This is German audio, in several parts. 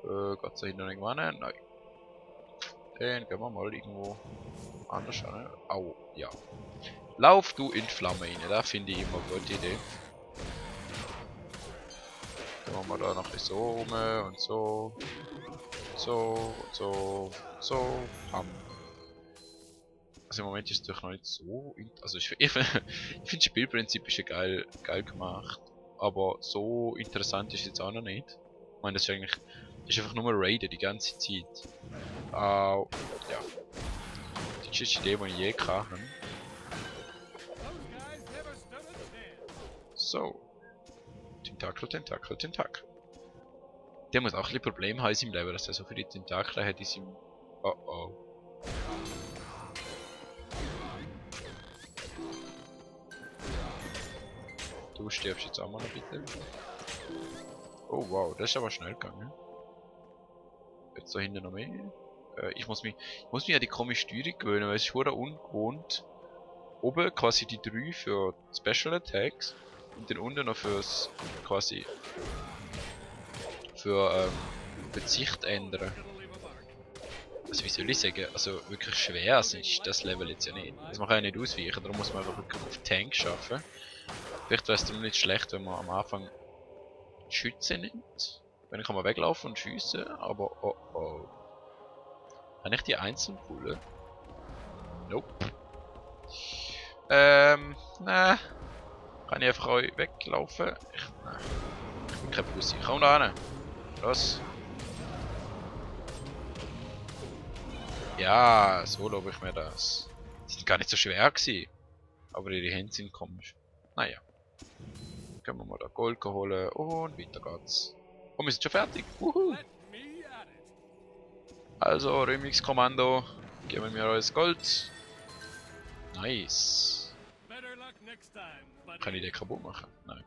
Geht's da hinten irgendwo hin? Nein. Dann gehen wir mal irgendwo anders hin. Au, ja. Lauf du in die Flamme rein, das finde ich immer eine gute Idee. Dann machen wir da noch ein bisschen so rum und so. So und so. So. Pam. Also im Moment ist es natürlich noch nicht so. Also ich finde das Spielprinzip ist ja geil gemacht. Aber so interessant ist es jetzt auch noch nicht. Ich meine, das ist einfach nur Raiden die ganze Zeit. Ja. Die geschickte Idee, die ich je hatte. So. Tentakel, Tentakel, Tentakel. Der muss auch ein bisschen Probleme haben in seinem Leben, dass er so viele Tentakel hat in seinem... Oh oh. Du stirbst jetzt auch mal noch bitte. Oh wow, das ist aber schnell gegangen. Jetzt da hinten noch mehr. Ich muss mich an die komische Steuerung gewöhnen, weil es ist verdammt ungewohnt. Oben quasi die 3 für Special Attacks und dann unten noch fürs quasi für die Sicht ändern. Also wie soll ich sagen, also wirklich schwer ist das Level jetzt ja nicht. Das man kann ja nicht ausweichen, darum muss man einfach wirklich auf Tank schaffen. Vielleicht wäre es dann nicht schlecht, wenn man am Anfang Schütze nimmt. Dann kann man weglaufen und schiessen, aber oh oh. Kann ich die einzeln pullen? Nope. Ne. Kann ich einfach weglaufen? Ich bin kein Pussy. Komm da hin. Los. Ja, so glaube ich mir das. Die sind gar nicht so schwer gewesen. Aber ihre Hände sind komisch. Naja. Können wir mal da Gold holen und weiter geht's. Und wir sind schon fertig. Wuhu. Also, Remix-Kommando. Geben wir euch Gold. Nice. Kann ich den kaputt machen? Nein.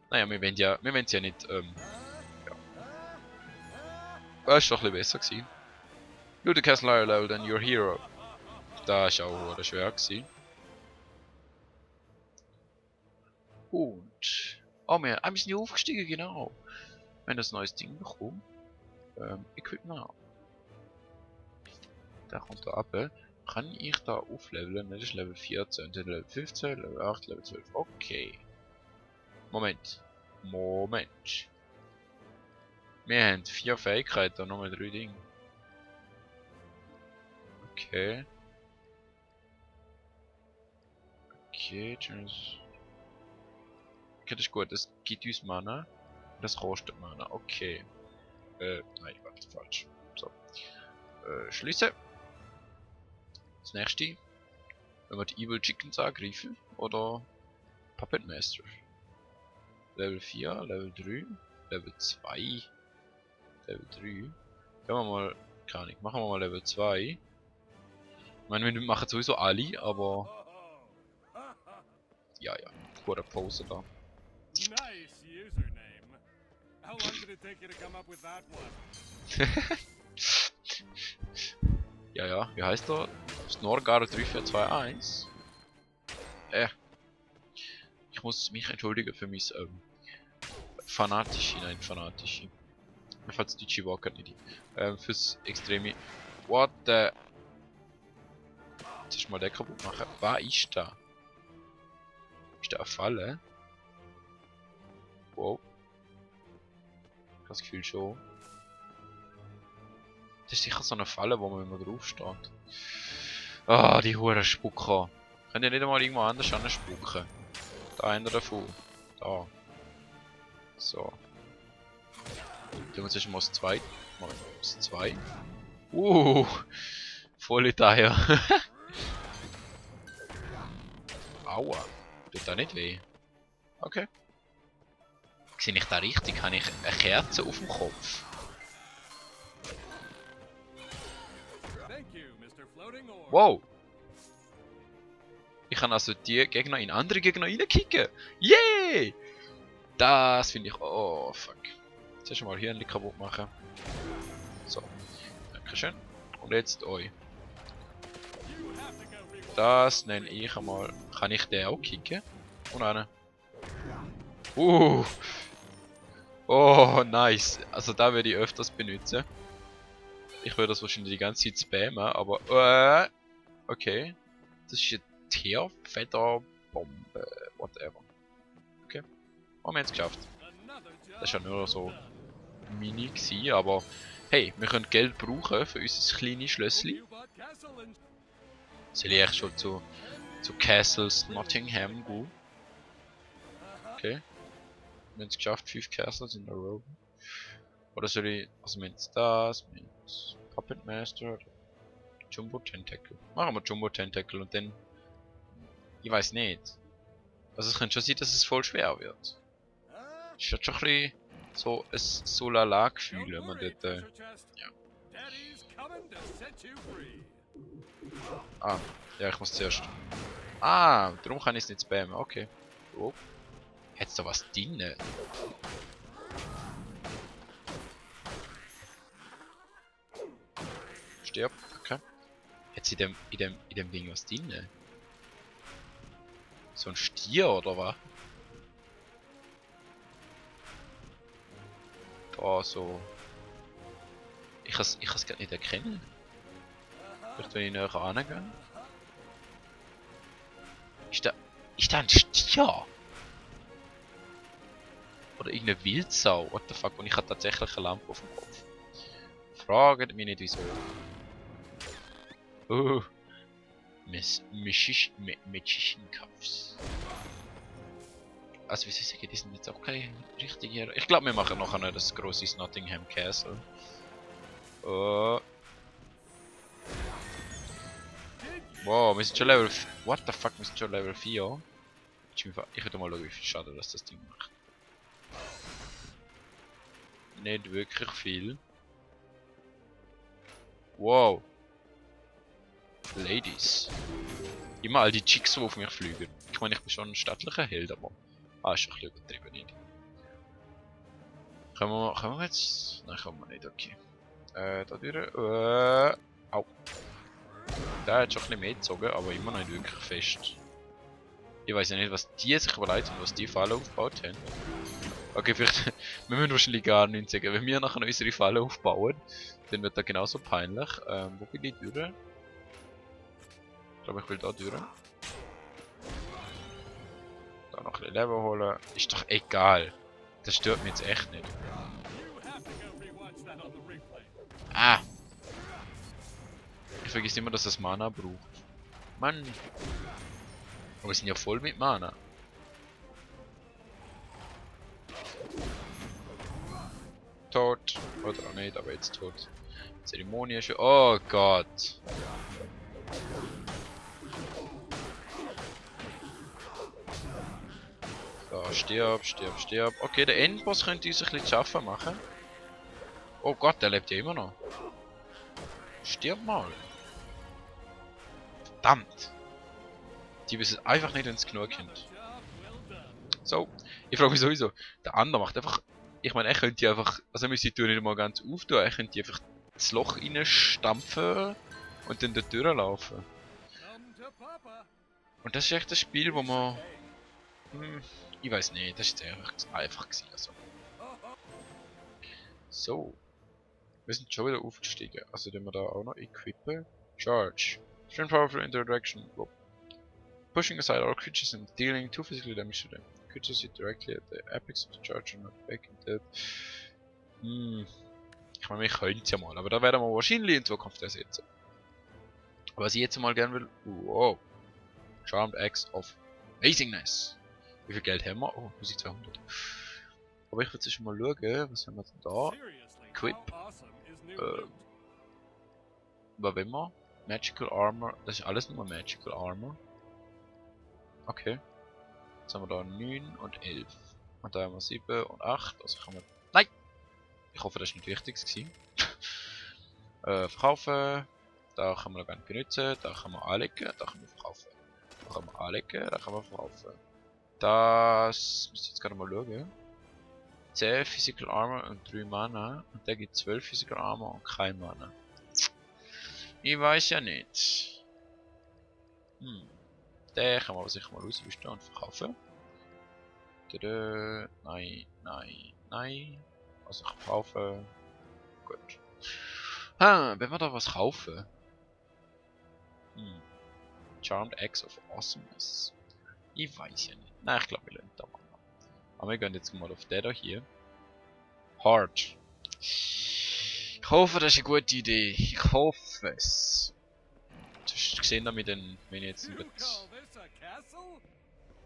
Naja, wir wollen ja nicht, ja. Das ist doch ein bisschen besser gewesen. Du, the Castle Higher Level than your hero. Das war auch schwer gewesen. Und... Oh, wir sind hier aufgestiegen, genau. Wir haben das neues Ding bekommen. Equipment. Da kommt da ab. Kann ich da aufleveln? Das ist Level 14, dann Level 15, Level 8, Level 12. Okay. Moment. Wir haben 4 Fähigkeiten und nochmal 3 Dinge. Okay. Okay, das ist gut. Das gibt uns Mana. Das kostet Mana. Okay. Nein, warte, falsch. So. Schließen. Das nächste. Wenn wir die Evil Chickens angreifen. Oder Puppet Master. Level 4, Level 3, Level 2. Level 3. Können wir mal. Keine Ahnung. Machen wir mal Level 2. Ich meine, wir machen sowieso alle, aber. Ja. Gute Pose da. Nice username. How long did it take you to come up with that one? Ja, wie heißt der? Snorgar 3421. Ich muss mich entschuldigen für mein fanatische. Mir fällt das deutsche Wort nicht ein. Fürs extreme. What the. Jetzt ist mal den kaputt machen. Was ist da? Ist da eine Falle? Wow. Ich habe das Gefühl schon. Das ist sicher so eine Falle, wo man immer drauf steht. Ah, die hure Spucker. Könnt ihr nicht einmal irgendwo anders anspucken? Da einer davon. Da. So. Tun wir jetzt mal das 2. Mal das 2. Volle Teier. Aua. Tut da nicht weh. Okay. Sehe ich da richtig? Habe ich eine Kerze auf dem Kopf? Wow! Ich kann also die Gegner in andere Gegner reinkicken! Yay! Das finde ich... Oh, fuck. Jetzt erst mal hier ein kaputt machen. So. Dankeschön. Und jetzt euch. Das nenne ich einmal... Kann ich den auch kicken? Und einen. Oh, nice. Also da würde ich öfters benutzen. Ich würde das wahrscheinlich die ganze Zeit spammen, aber okay. Das ist eine Teerfederbombe. Whatever. Okay. Haben wir jetzt geschafft. Das ist ja nur so mini gewesen, aber hey, wir können Geld brauchen für unser kleines Schlössli. Soll ich echt schon zu Castles Nottingham gehen? Okay. Wir haben es geschafft, 5 Castles in a row. Oder soll ich, also mit das, mit Puppet Master oder Jumbo Tentacle. Machen wir Jumbo Tentacle und dann, ich weiß nicht. Also es könnte schon sein, dass es voll schwer wird. Ich hatte schon ein bisschen so ein Solala-Gefühl, wenn man dort, ja. Ah, ja, ich muss zuerst. Ah, darum kann ich es nicht spammen, okay. Oh. Hat's da was drin? Stirb, okay. Hat's in dem Ding was drin? So ein Stier oder was? Da so. Ich kann's gerade nicht erkennen. Vielleicht wenn ich näher rangehen. Ist da ein Stier? Oder irgendeine Wildsau? What the fuck? Und ich habe tatsächlich eine Lampe auf dem Kopf. Fragt mich nicht wieso. Magician Cuffs. Also wie soll ich sagen, die sind jetzt auch kein richtiger. Ich glaube wir machen noch ein das großes Nottingham Castle. Wow, wir sind schon Level. What the fuck, wir sind schon Level 4. Ich würde mal schauen, wie viel Schaden das Ding macht. Nicht wirklich viel. Wow. Ladies. Immer all die Chicks, die auf mich fliegen. Ich meine, ich bin schon ein stattlicher Held, aber... Ah, ist ein bisschen übertrieben, nicht? Können wir jetzt... Nein, können wir nicht, okay. Da durch... Au. Der hat schon ein bisschen mehr gezogen, aber immer noch nicht wirklich fest. Ich weiß ja nicht, was die sich überlegt haben, was die Falle aufgebaut haben. Okay, vielleicht... wir müssen wahrscheinlich gar nichts sagen. Wenn wir nachher unsere Falle aufbauen, dann wird das genauso peinlich. Wo bin ich durch? Ich glaube, ich will da durch. Da noch ein bisschen Level holen. Ist doch egal. Das stört mich jetzt echt nicht. Ah! Ich vergesse immer, dass das Mana braucht. Mann! Aber wir sind ja voll mit Mana. Tot. Oder auch nicht, aber jetzt tot. Zeremonie ist schon. Oh Gott! So, stirb, stirb, stirb. Okay, der Endboss könnte uns ein bisschen zu schaffen machen. Oh Gott, der lebt ja immer noch. Stirb mal. Verdammt. Die wissen einfach nicht, wenn es genug sind. So, ich frage mich sowieso. Der andere macht einfach... Ich meine, er könnte einfach... Also er müsste die Tür nicht mal ganz auftun. Er könnte einfach das Loch reinstampfen und dann dort durchlaufen. Und das ist echt das Spiel, wo man... ich weiß nicht, das ist jetzt einfach gewesen. Also. So. Wir sind schon wieder aufgestiegen. Also den wir da auch noch equippen. Charge. Strength powerful in the direction. Whoop. Pushing aside all creatures and dealing 2 physical damage to them. Creatures hit directly at the apex of the charge and not back in dead. Ich meine, wir können es ja mal, aber da werden wir wahrscheinlich in Zukunft ersetzen. Was ich jetzt mal gerne will. Wow. Charmed Axe of Amazingness. Wie viel Geld haben wir? Oh, 1200. Aber ich würde jetzt mal schauen, was haben wir denn da? Equip. Was wollen wir? Magical Armor. Das ist alles nur Magical Armor. Okay. Jetzt haben wir da 9 und 11. Und da haben wir 7 und 8. Also kann man... Nein! Ich hoffe, das war nicht wichtig gewesen. Verkaufen. Da kann man noch gar nicht benutzen. Da kann man anlegen. Da kann man verkaufen. Da kann man anlegen. Da kann man verkaufen. Das... müsst ihr jetzt gerade mal schauen. 10 Physical Armor und 3 Mana. Und der gibt 12 Physical Armor und kein Mana. Ich weiß ja nicht. Den kann man sicher mal ausrüsten und verkaufen. Tada. Nein, nein, Nein. Also ich kaufe... Gut. Wenn wir da was kaufen... Charmed Eggs of Awesomeness. Ich weiß ja nicht. Nein, ich glaube, wir lernen da mal. Aber wir gehen jetzt mal auf den hier. Hard. Ich hoffe, das ist eine gute Idee. Ich hoffe es. Du hast gesehen, damit wenn ich jetzt mit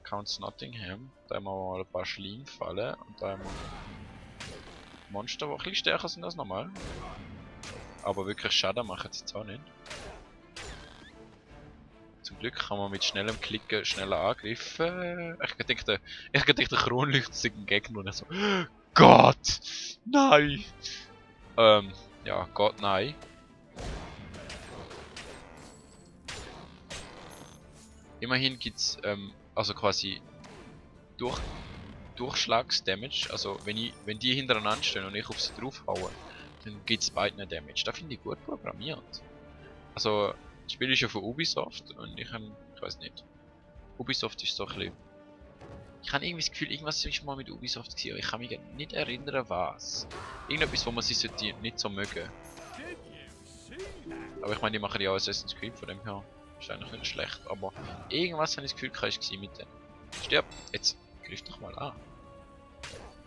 Counts Nottingham, da haben wir mal ein paar Schleim fallen und da haben wir Monster, die ein bisschen stärker sind als normal. Aber wirklich Schaden machen sie jetzt auch nicht. Zum Glück kann man mit schnellem Klicken schneller angreifen. Ich dachte, der Kronleuchter ist ein Gegner und ich so, Gott! Nein! Ja, Gott, nein. Immerhin gibt's, also quasi Durchschlagsdamage. Also wenn die hintereinander stehen und ich auf sie draufhaue, dann gibt's beiden Damage. Das finde ich gut programmiert. Also, das Spiel ist ja von Ubisoft und ich weiß nicht. Ubisoft ist so ein bisschen... Ich habe irgendwie das Gefühl, irgendwas ist mal mit Ubisoft gewesen, aber ich kann mich nicht erinnern, was. Irgendetwas, wo man sie nicht so mögen. Aber ich meine, die machen ja auch Assassin's Creed, von dem her ist eigentlich nicht schlecht. Aber irgendwas habe ich das Gefühl, war mit denen. Stirb! Jetzt griff doch mal an.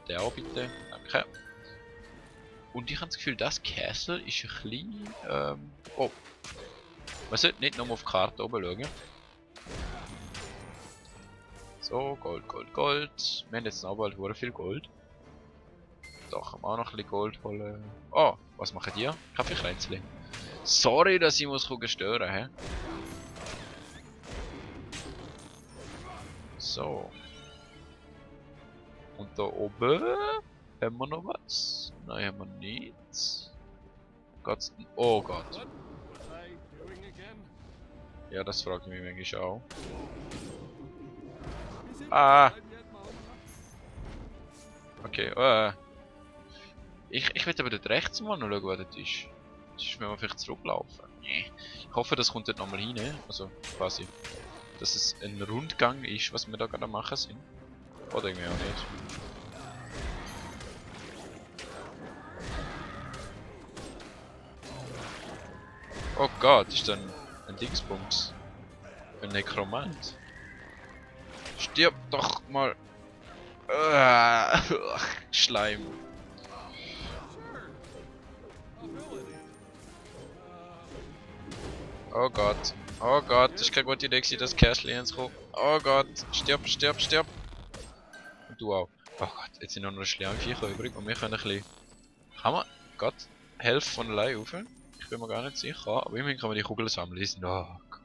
Der auch bitte. Danke. Und ich habe das Gefühl, das Castle ist ein bisschen... oh. Man sollte nicht nur auf die Karte oben schauen. So, Gold, Gold, Gold. Wir haben jetzt noch bald viel Gold. Da kann man auch noch ein bisschen Gold holen. Oh, was machen die? Kaffeekränzchen. Sorry, dass ich muss stören, hä? So. Und da oben haben wir noch was? Nein, haben wir nichts. Oh Gott. Ja, das frage ich mich manchmal auch. Ah! Okay, ich will aber dort rechts mal noch schauen, was das ist. Sonst müssen wir vielleicht zurücklaufen. Nee. Ich hoffe, das kommt dort nochmal rein. Also quasi, dass es ein Rundgang ist, was wir da gerade machen sind. Oder irgendwie auch nicht. Oh Gott, ist dann ein Dingsbums. Ein Nekromant. Stirb doch mal. Schleim. Oh Gott. Oh Gott, das ist keine gute Idee, das Kerl ins kommt. Oh Gott, stirb, stirb, stirb. Und du auch. Oh Gott, jetzt sind noch ein Schleimviecher übrig und wir können ein bisschen... Kann man... Gott, helfen von allein rauf? Ich bin mir gar nicht sicher, aber immerhin kann man die Kugeln sammeln. Oh Gott.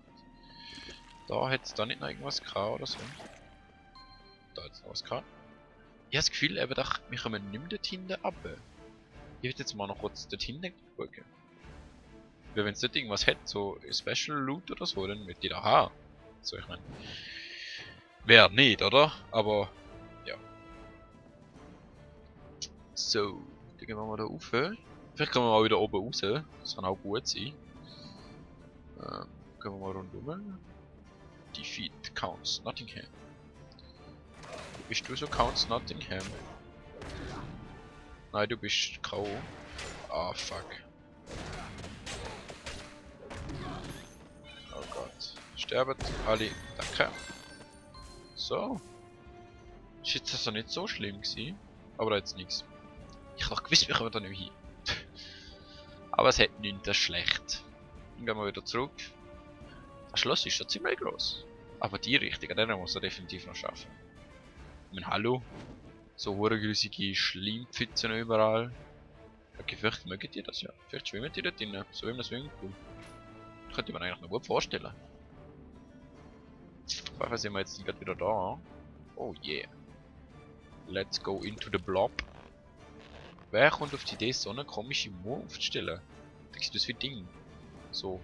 Da hätte es da nicht noch irgendwas gehabt oder so. Da hat es noch was gehabt. Ich habe das Gefühl, eben, wir kommen nicht mehr dort hinten ab. Ich will jetzt mal noch kurz dort hinten gucken. Weil wenn es dort irgendwas hat, so Special Loot oder so, dann wird die da haben. So, ich meine. Wäre nicht, oder? Aber, ja. So, dann gehen wir mal da rauf. Vielleicht kommen wir mal wieder oben raus. Das kann auch gut sein. Gehen wir mal rundum. Defeat Counts Nottingham. Bist du so Counts Nottingham? Nein, du bist K.O. Ah, fuck. Oh Gott. Sterben alle. Danke. So. Ist jetzt also nicht so schlimm gewesen. Aber jetzt nichts. Ich hab doch gewusst, wir kommen da nicht hin. Aber es hat nichts, das ist schlecht. Dann gehen wir wieder zurück. Das Schloss ist schon ziemlich groß. Aber die Richtung, den muss er definitiv noch schaffen. Ich meine, hallo? So hohengrüßige Schleimpfützen überall. Okay, vielleicht mögen die das ja. Vielleicht schwimmen die dort drin, so wie im Swimmingpool. Das könnte man eigentlich noch gut vorstellen. Vorher sind wir jetzt gerade wieder da. Oh yeah. Let's go into the blob. Wer kommt auf die Idee, so eine komische Mauer aufzustellen? Da sieht das wie Ding. So.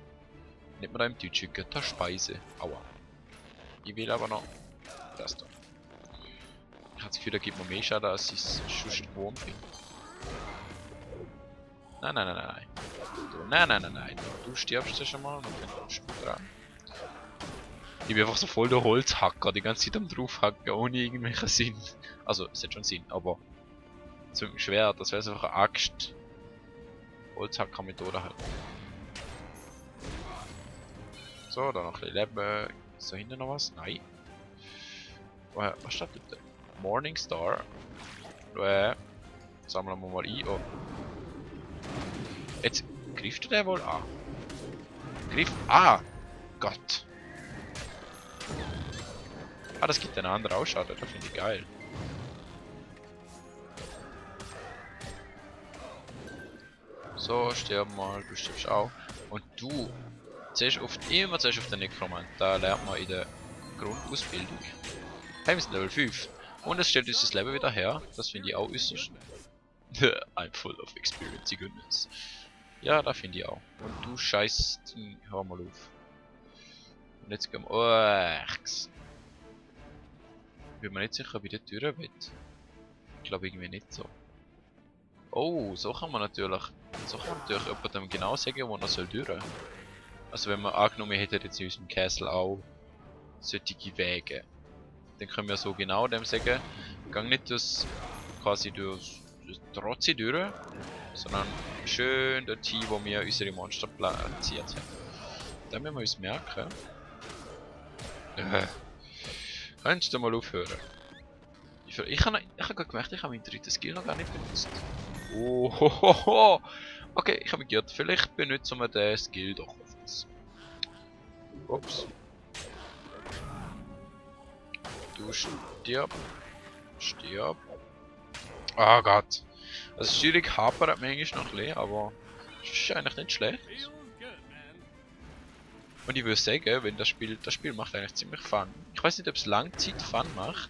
Nicht mehr da im Deutschen Götterspeise. Aua. Ich will aber noch das da. Ich habe das Gefühl, da gibt mir mehr Schaden, als ich es sonst gewohnt bin. Nein, nein, nein, nein. Nein, nein, nein, nein. Du stirbst ja schon mal und dann kommst du dran. Ich bin einfach so voll der Holzhacker, die ganze Zeit am draufhacken, ohne irgendwelchen Sinn. Also, es hat schon Sinn, aber zum Schwert, das wäre so einfach eine Axt. Holzhacker-Methode halt. So, da noch ein bisschen Leben. Ist da hinten noch was? Nein. Was steht da? Morningstar. Sammeln wir mal ein. Oh. Jetzt greift der wohl an. Griff. Ah! Gott. Ah, das gibt einen anderen Ausschaden. Das finde ich geil. So, sterben mal. Du stirbst auch. Und du zuerst auf den Nekromant. Da lernt man in der Grundausbildung. Hey, wir sind Level 5. Und es stellt uns das Leben wieder her. Das finde ich auch äußerst. I'm full of experience, goodness. Ja, da finde ich auch. Und du scheiß Ding, hör mal auf. Und jetzt gehen wir. Oh, bin mir nicht sicher, wie die Tür wird. Ich glaube irgendwie nicht so. Oh, so kann man natürlich. So kann man natürlich jemandem genau sagen, wo er soll durch. Also wenn man angenommen hätte jetzt in unserem Castle auch solche Wege. Dann können wir so genau dem sagen, gang nicht quasi durch Trotzi durch, sondern schön dorthin, wo wir unsere Monster platziert haben. Das müssen wir uns merken. Kannst du mal aufhören? Ich habe gerade gemerkt, ich habe meinen dritten Skill noch gar nicht benutzt. Oh, ho, ho, ho. Okay, ich habe mich geirrt. Vielleicht benutzen wir den Skill doch auf uns. Ups. Du stirb. Stirb. Ah Gott. Also Steuerung hapert manchmal noch ein bisschen, aber das ist eigentlich nicht schlecht. Feels good, man. Und ich würde sagen, wenn das Spiel macht eigentlich ziemlich Fun. Ich weiß nicht, ob es Langzeit Fun macht,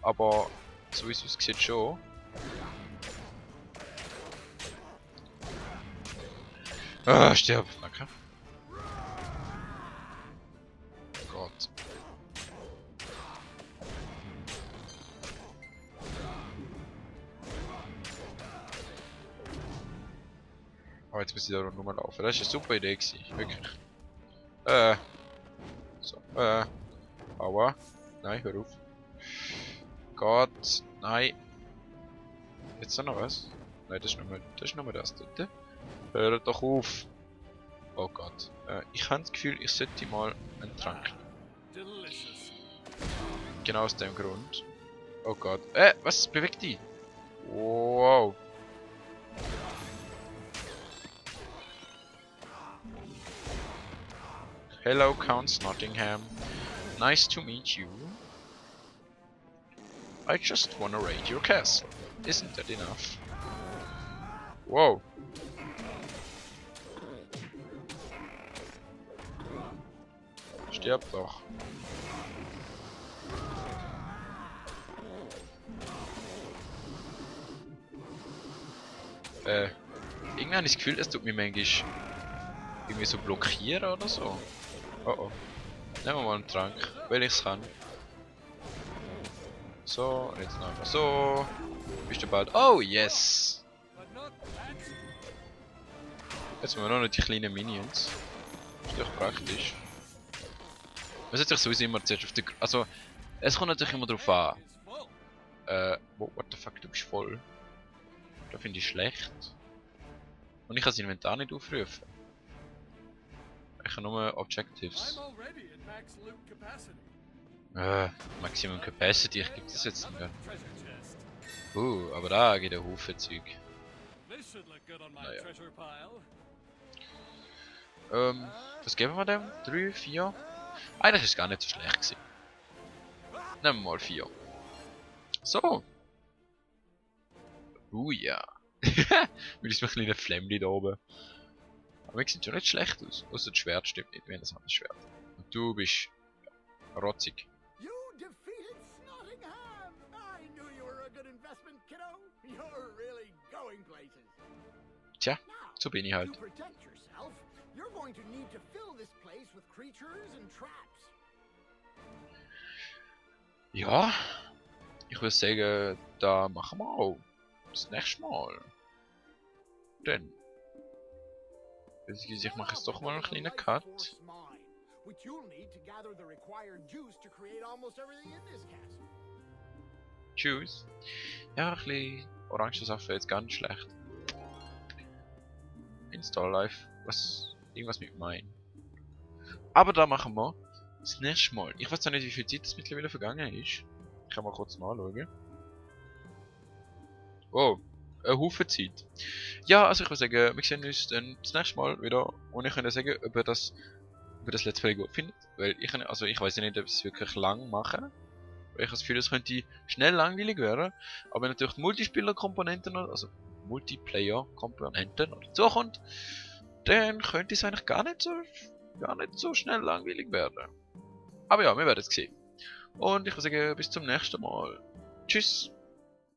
aber so wie es aussieht schon. Ah, stirb. Danke. Gott. Aber jetzt muss ich da nur mal laufen. Das ist eine super Idee gewesen. Wirklich. So. Aua. Nein, hör auf. Gott. Nein. Jetzt noch was? Nein, das ist nur das dort. Hör doch auf. Oh Gott. Ich habe das Gefühl, ich sollte mal einen Trank nehmen. Delicious. Genau aus dem Grund. Oh Gott. Was bewegt die? Wow. Hello, Count Nottingham. Nice to meet you. I just wanna raid your castle. Isn't that enough? Wow. Stirb doch. Irgendwie habe ich das Gefühl, es tut mir manchmal irgendwie so blockieren oder so. Oh oh. Nehmen wir mal einen Trank, weil ich es kann. So, und jetzt noch einmal so. Bist du bald? Oh yes! But not that. Jetzt haben wir noch die kleinen Minions. Ist doch praktisch. Man sollte sich sowieso immer zuerst auf die... Also, es kommt natürlich immer drauf an. Is full. What the fuck, du bist voll. Das finde ich schlecht. Und ich kann das Inventar nicht aufrufen. Ich kann nur Objectives. I'm already at max loot capacity. Maximum Capacity, ich gebe das jetzt nicht mehr. Treasure chest. Aber da geht ein Haufen Zeug. This should look good on my Naja. treasure pile. Was geben wir dem? 3, 4? Eigentlich ist es gar nicht so schlecht gewesen. Nehmen wir mal 4. So. Ja. Mit diesem kleinen Flämmchen da oben. Aber wir sehen schon nicht schlecht aus. Außer das Schwert stimmt nicht, wir haben ein anderes Schwert. Und du bist rotzig. You defeated Snottingham! I knew you were a good investment, kiddo. You're really going places. Tja, Now, so bin ich halt. to protect yourself, you're going to need to fill this place with creatures and traps. Ja. Ich würde sagen, da machen wir auch das nächste Mal. Denn. Ich mache jetzt doch mal einen kleinen Cut. Which you'll need to gather the required juice to create almost everything in this castle. Tschüss. Ja, ein bisschen Orangensaft wäre jetzt ganz schlecht. Install Live. Was? Irgendwas mit mein. Aber da machen wir das nächste Mal. Ich weiß zwar nicht, wie viel Zeit das mittlerweile vergangen ist. Ich kann mal kurz nachschauen. Oh, ein Haufen Zeit. Ja, also ich würde sagen, wir sehen uns dann das nächste Mal wieder. Und ich kann sagen, ob ihr das Let's Play gut findet. Weil ich weiß ja nicht, ob ich es wirklich lang mache. Weil ich habe das Gefühl, es könnte schnell langweilig werden. Aber wenn natürlich die Multispieler-Komponenten, also Multiplayer-Komponenten dazukommt, dann könnte es eigentlich gar nicht so schnell langweilig werden. Aber ja, wir werden es sehen. Und ich würde sagen, bis zum nächsten Mal. Tschüss.